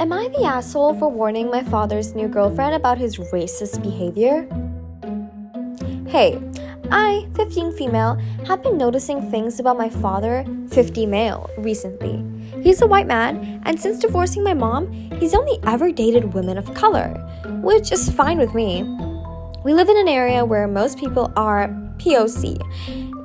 Am I the asshole for warning my father's new girlfriend about his racist behavior? Hey, I, 15 female, have been noticing things about my father, 50 male, recently. He's a white man, and since divorcing my mom, he's only ever dated women of color, which is fine with me. We live in an area where most people are POC.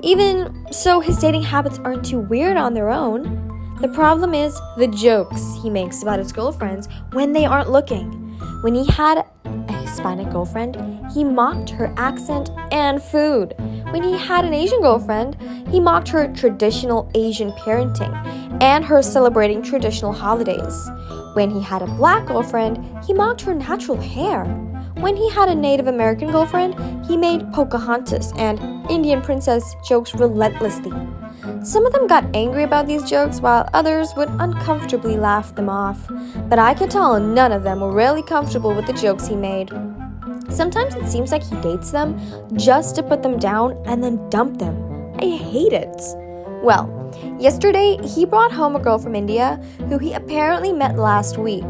Even so, his dating habits aren't too weird on their own. The problem is the jokes he makes about his girlfriends when they aren't looking. When he had a Hispanic girlfriend, he mocked her accent and food. When he had an Asian girlfriend, he mocked her traditional Asian parenting and her celebrating traditional holidays. When he had a black girlfriend, he mocked her natural hair. When he had a Native American girlfriend, he made Pocahontas and Indian princess jokes relentlessly. Some of them got angry about these jokes, while others would uncomfortably laugh them off. But I could tell none of them were really comfortable with the jokes he made. Sometimes it seems like he dates them just to put them down and then dump them. I hate it. Well, yesterday he brought home a girl from India who he apparently met last week.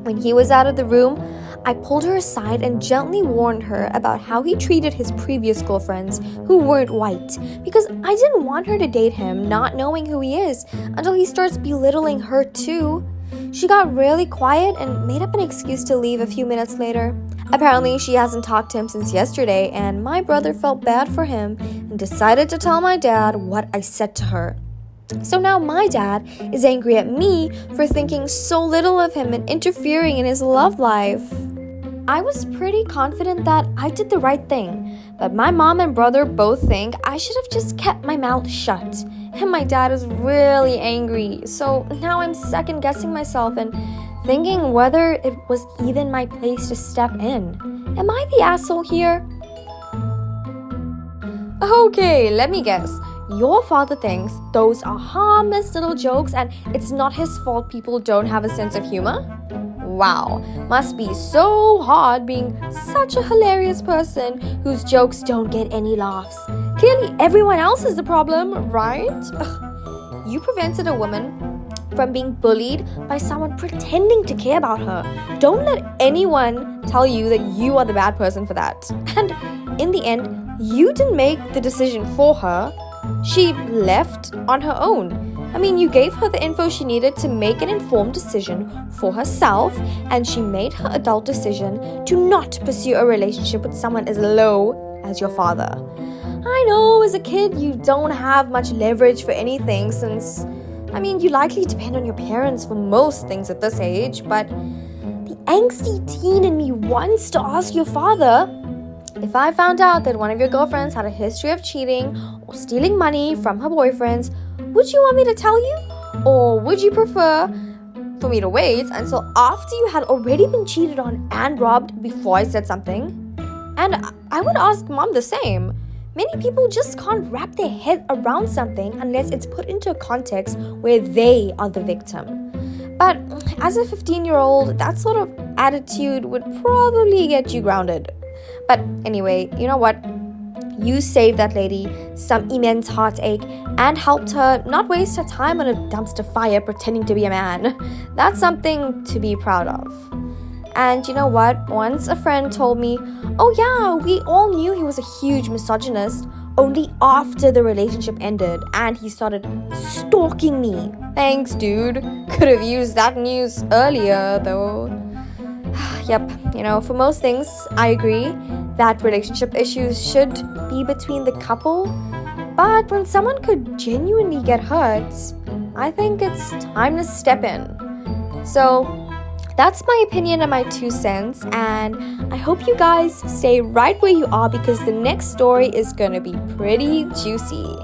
When he was out of the room, I pulled her aside and gently warned her about how he treated his previous girlfriends who weren't white, because I didn't want her to date him not knowing who he is until he starts belittling her too. She got really quiet and made up an excuse to leave a few minutes later. Apparently, she hasn't talked to him since yesterday, and my brother felt bad for him and decided to tell my dad what I said to her. So now my dad is angry at me for thinking so little of him and interfering in his love life. I was pretty confident that I did the right thing, but my mom and brother both think I should have just kept my mouth shut. And my dad is really angry, so now I'm second guessing myself and thinking whether it was even my place to step in. Am I the asshole here? Okay, let me guess. Your father thinks those are harmless little jokes and it's not his fault people don't have a sense of humor? Wow, must be so hard being such a hilarious person whose jokes don't get any laughs. Clearly everyone else is the problem, right? Ugh. You prevented a woman from being bullied by someone pretending to care about her. Don't let anyone tell you that you are the bad person for that. And in the end, you didn't make the decision for her. She left on her own. I mean, you gave her the info she needed to make an informed decision for herself, and she made her adult decision to not pursue a relationship with someone as low as your father. I know as a kid you don't have much leverage for anything since, you likely depend on your parents for most things at this age, but the angsty teen in me wants to ask your father, if I found out that one of your girlfriends had a history of cheating or stealing money from her boyfriends, would you want me to tell you? Or would you prefer for me to wait until after you had already been cheated on and robbed before I said something? And I would ask mom the same. Many people just can't wrap their head around something unless it's put into a context where they are the victim. But as a 15-year-old, that sort of attitude would probably get you grounded. But anyway, you know what? You saved that lady some immense heartache and helped her not waste her time on a dumpster fire pretending to be a man. That's something to be proud of. And you know what? Once a friend told me, oh yeah, we all knew he was a huge misogynist only after the relationship ended and he started stalking me. Thanks, dude. Could have used that news earlier, though. Yep, for most things, I agree that relationship issues should be between the couple. But when someone could genuinely get hurt, I think it's time to step in. So that's my opinion and my 2 cents. And I hope you guys stay right where you are because the next story is going to be pretty juicy.